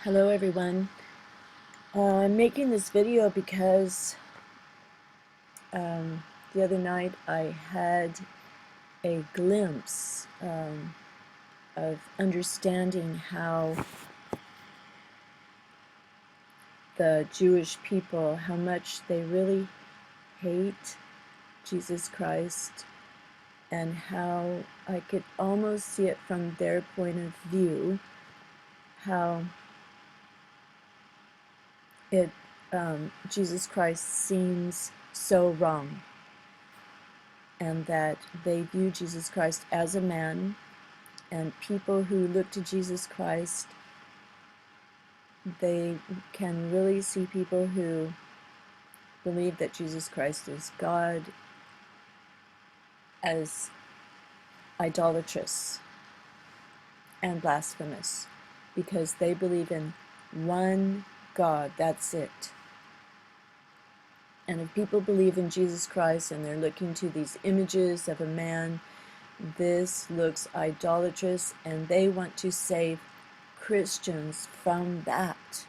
Hello everyone. I'm making this video because the other night I had a glimpse of understanding how the Jewish people, how much they really hate Jesus Christ, and how I could almost see it from their point of view, how Jesus Christ seems so wrong, and that they view Jesus Christ as a man, and people who look to Jesus Christ, they can really see people who believe that Jesus Christ is God as idolatrous and blasphemous, because they believe in one God, that's it. And if people believe in Jesus Christ and they're looking to these images of a man, this looks idolatrous, and they want to save Christians from that.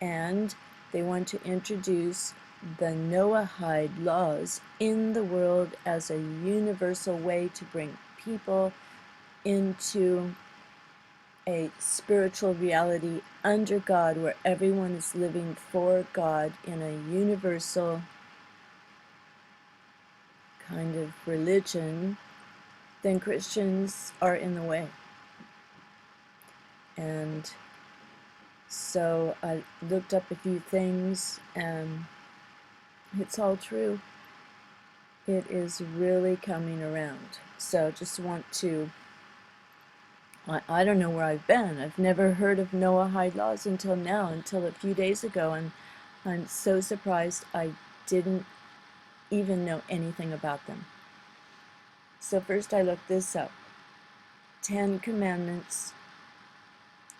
And they want to introduce the Noahide Laws in the world as a universal way to bring people into a spiritual reality under God, where everyone is living for God in a universal kind of religion. Then Christians are in the way. And so I looked up a few things, and it's all true. It is really coming around. So just want to, I don't know where I've been. I've never heard of Noahide Laws until now, until a few days ago, and I'm so surprised I didn't even know anything about them. So first I looked this up. 10 Commandments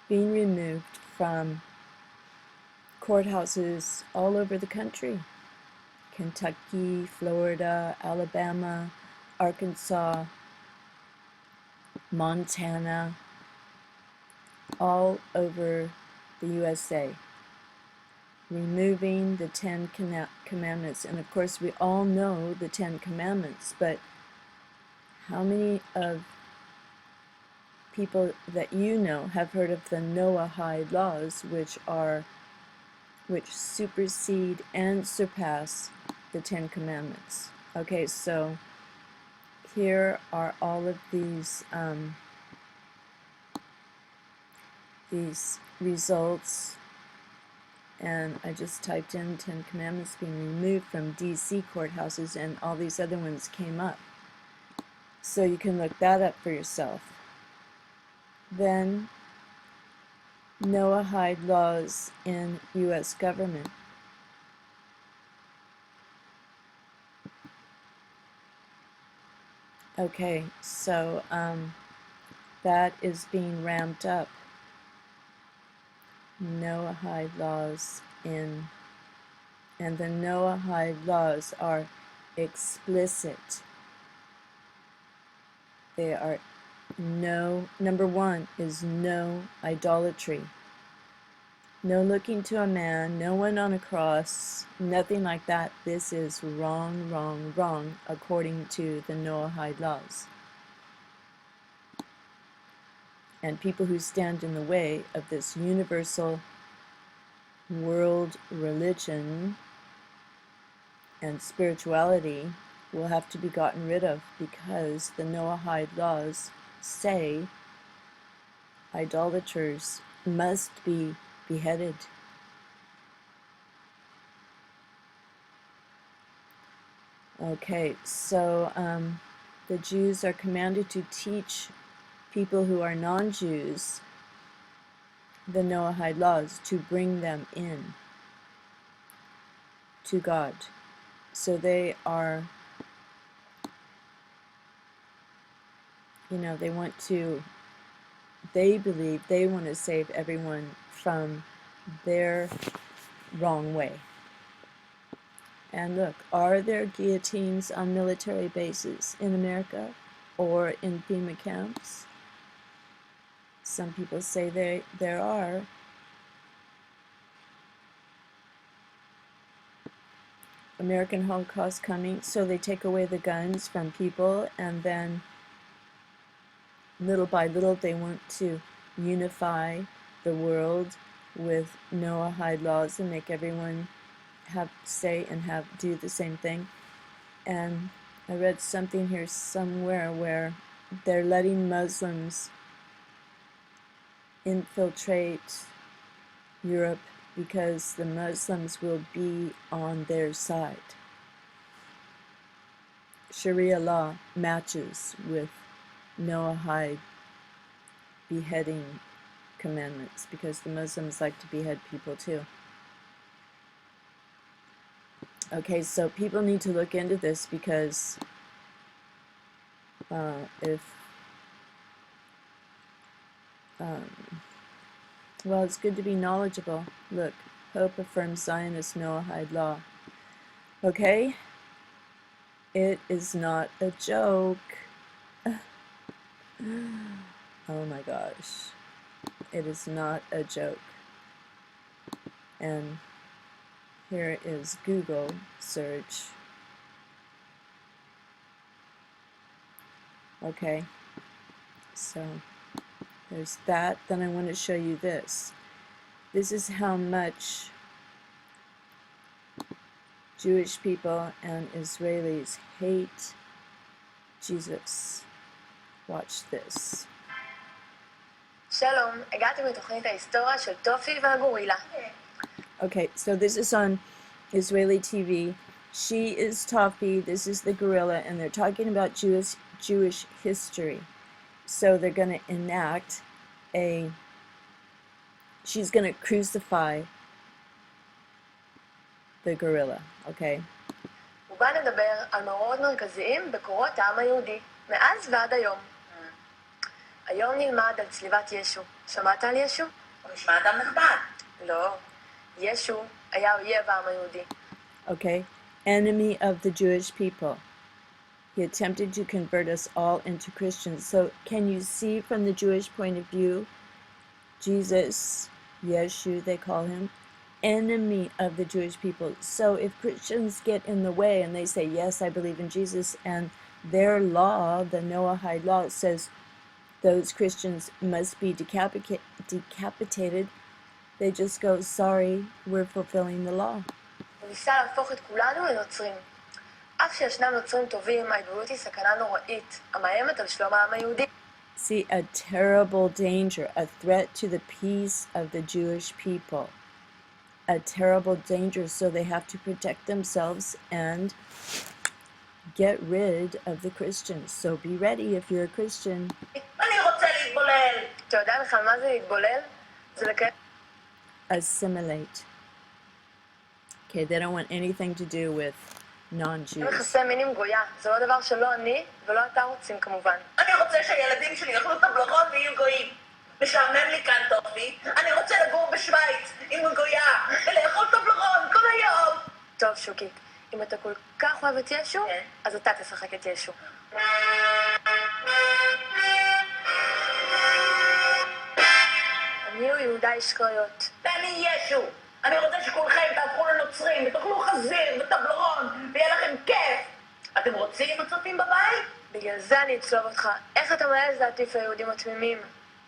being removed from courthouses all over the country. Kentucky, Florida, Alabama, Arkansas, Montana, all over the USA, removing the 10 Commandments. And of course we all know the 10 Commandments, but how many of people that you know have heard of the Noahide Laws, which supersede and surpass the 10 Commandments? Okay, so here are all of these results, and I just typed in 10 Commandments being removed from DC courthouses, and all these other ones came up. So you can look that up for yourself. Then Noahide Laws in U.S. government. Okay, so that is being ramped up. Noahide Laws in, and the Noahide Laws are explicit. They are number one is no idolatry. No looking to a man, no one on a cross, nothing like that. This is wrong, wrong, wrong, according to the Noahide Laws. And people who stand in the way of this universal world religion and spirituality will have to be gotten rid of, because the Noahide Laws say idolaters must be beheaded. Okay, so the Jews are commanded to teach people who are non-Jews the Noahide Laws, to bring them in to God. So they are, they want to, they believe they want to save everyone from their wrong way. And look, are there guillotines on military bases in America or in FEMA camps? Some people say there are. American Holocaust coming, so they take away the guns from people, and then little by little they want to unify the world with Noahide laws and make everyone say and do the same thing. And I read something here somewhere where they're letting Muslims infiltrate Europe because the Muslims will be on their side. Sharia law matches with Noahide beheading commandments because the Muslims like to behead people too. Okay, so people need to look into this because well, it's good to be knowledgeable. Look, Hope affirms Zionist Noahide law. Okay? It is not a joke. Oh my gosh. It is not a joke. And here is Google search. Okay, so there's that. Then I want to show you this. This is how much Jewish people and Israelis hate Jesus. Watch this. שלום, הגעתי מתוכנית ההיסטוריה של טופי והגורילה. Okay, so this is on Israeli TV. She is Toffee, this is the gorilla, and they're talking about Jewish history. So they're going to enact she's going to crucify the gorilla, okay? ובה נדבר על מאורעות מרכזיים בקורות העם היהודי, מאז ועד היום. היום נלמד על צליבת ישו. שמעת על ישו? הוא נשמע אדם נחמד. לא. ישו היה אויב העם היהודי. Okay, enemy of the Jewish people. He attempted to convert us all into Christians. So can you see from the Jewish point of view, Jesus, Yeshu they call him, enemy of the Jewish people. So if Christians get in the way and they say, yes, I believe in Jesus, and their law, the Noahide law, says those Christians must be decapitated, they just go, sorry, we're fulfilling the law. הוא ניסה להפוך את כולנו לנוצרים. אף שישנם נוצרים טובים, ההתבוללות היא סכנה נוראית, המאיימת על שלום העם היהודי. See, a terrible danger, a threat to the peace of the Jewish people. A terrible danger, so they have to protect themselves and get rid of the Christians. So be ready if you're a Christian. אני רוצה להתבולל. אתה יודע לך מה זה להתבולל? זה לקיים. Assimilate. Okay, they don't want anything to do with non-Jews. יחסי מין עם גויה, זה לא דבר שלא אני ולא אתה רוצים כמובן. אני רוצה שהילדים שלי יאכלו תבלחות ויהיו גויים. משעמם לי כאן טופי, אני רוצה לגור בשוויץ עם גויה ולאכול תבלחות כל היום. טוב שוקי, אם אתה כל כך אוהב את ישו, אז אתה תשחק את ישו. אני הוא יהודה אישקריות. ואני ישו. אני רוצה שכולכם תהפכו לנוצרים ותאכלו חזיר וטבלרון ויהיה לכם כיף. אתם רוצים הצופים בבית? בגלל זה אני אצלוב אותך. איך אתה מעז להטיף ליהודים התמימים?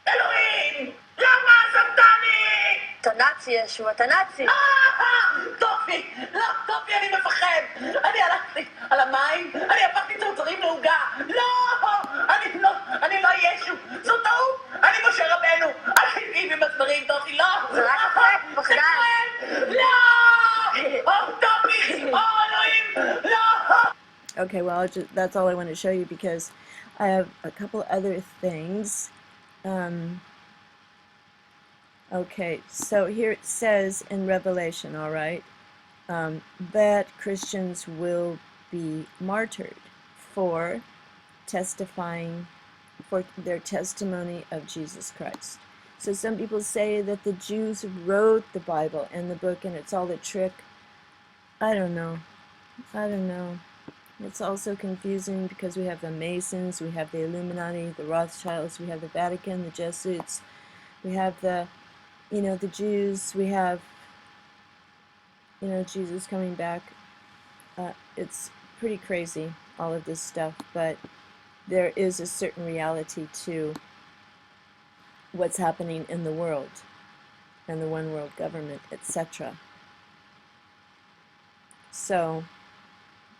אלוהים! למה עזבתני? אתה נאצי ישו, אתה נאצי. טופי! לא, טופי, אני מפחד. אני הלכתי על המים, אני הפכתי צרצרים לעוגה. לא! אני לא ישו. זו טעות. אני משה רבנו. אל תגיעי במסברים, טופי, לא! זה רק הפרק, פחדן. לא! טופי! אלוהים! לא! Okay, well, that's all I want to show you because I have a couple other things. Okay, so here it says in Revelation, all right, that Christians will be martyred for testifying, for their testimony of Jesus Christ. So some people say that the Jews wrote the Bible and the book and it's all a trick. I don't know. It's also confusing because we have the Masons, we have the Illuminati, the Rothschilds, we have the Vatican, the Jesuits, we have the Jews, we have, Jesus coming back. It's pretty crazy, all of this stuff, but there is a certain reality to what's happening in the world and the one world government, etc. So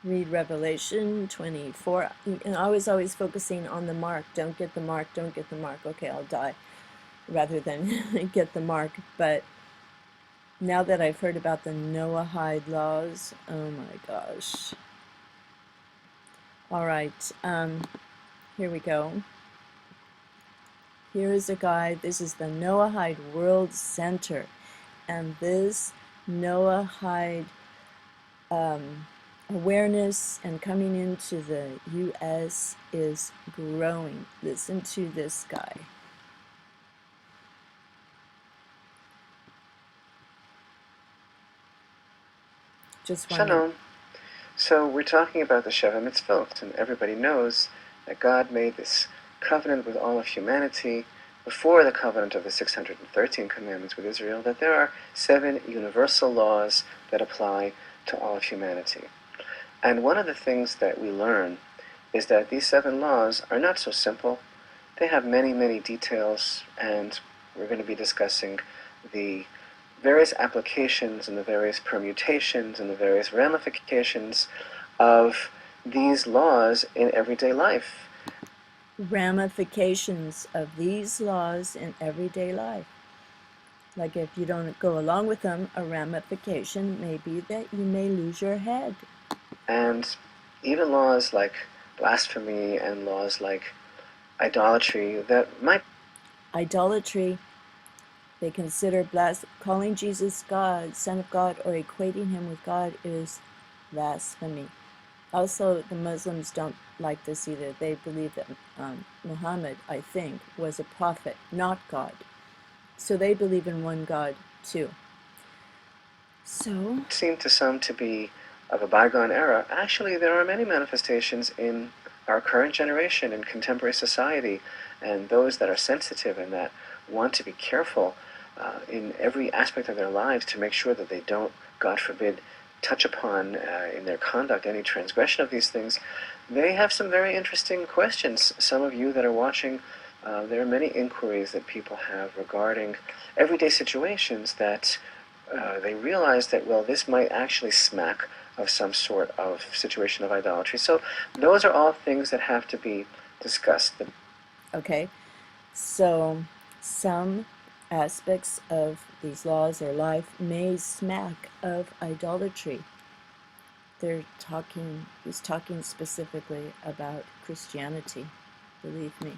read Revelation 24, and I was always focusing on the mark. Don't get the mark, don't get the mark. Okay, I'll die, rather than get the mark. But now that I've heard about the Noahide Laws, oh my gosh. All right, here we go. Here is a guide. This is the Noahide World Center, and this Noahide awareness and coming into the U.S. is growing. Listen to this guy. Just one minute. Shalom. So we're talking about the Sheva Mitzvot, and everybody knows that God made this covenant with all of humanity before the covenant of the 613 commandments with Israel, that there are 7 universal laws that apply to all of humanity. And one of the things that we learn is that these 7 laws are not so simple. They have many, many details, and we're going to be discussing the various applications and the various permutations and the various ramifications of these laws in everyday life. Ramifications of these laws in everyday life. Like if you don't go along with them, a ramification may be that you may lose your head. And even laws like blasphemy and laws like idolatry that might... Idolatry, they consider calling Jesus God, Son of God, or equating him with God is blasphemy. Also, the Muslims don't like this either. They believe that Muhammad, I think, was a prophet, not God. So they believe in one God, too. So, seem to some to be of a bygone era. Actually, there are many manifestations in our current generation, in contemporary society, and those that are sensitive and that want to be careful in every aspect of their lives to make sure that they don't, God forbid, touch upon in their conduct any transgression of these things. They have some very interesting questions. Some of you that are watching, there are many inquiries that people have regarding everyday situations that they realize that, well, this might actually smack of some sort of situation of idolatry. So those are all things that have to be discussed. Okay, so some aspects of these laws or life may smack of idolatry. He's talking specifically about Christianity, believe me.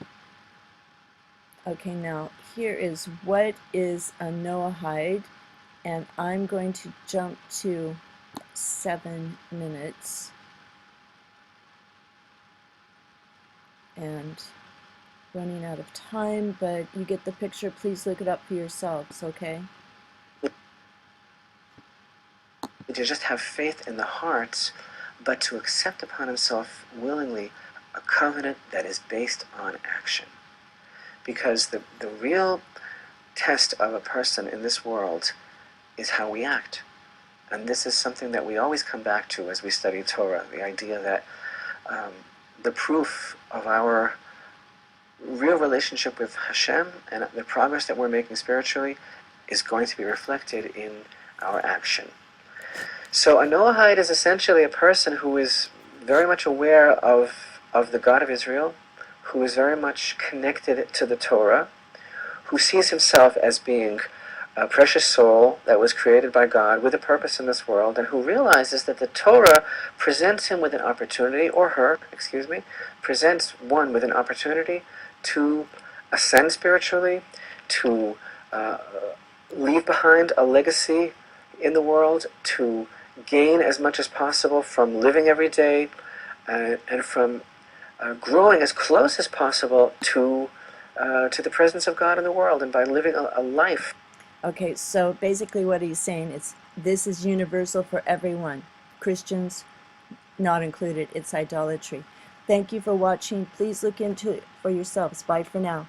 Okay, now here is what is a Noahide, and I'm going to jump to 7 minutes. And running out of time, but you get the picture. Please look it up for yourselves, okay? To just have faith in the heart, but to accept upon himself willingly a covenant that is based on action. Because the real test of a person in this world is how we act. And this is something that we always come back to as we study Torah, the idea that the proof of our real relationship with Hashem and the progress that we're making spiritually is going to be reflected in our action. So a Noahide is essentially a person who is very much aware of the God of Israel, who is very much connected to the Torah, who sees himself as being a precious soul that was created by God with a purpose in this world, and who realizes that the Torah presents him with an opportunity, or her, presents one with an opportunity to ascend spiritually, to leave behind a legacy in the world, to gain as much as possible from living every day, and from growing as close as possible to the presence of God in the world, and by living a life. Okay, so basically what he's saying is this is universal for everyone. Christians not included. It's idolatry. Thank you for watching. Please look into it for yourselves. Bye for now.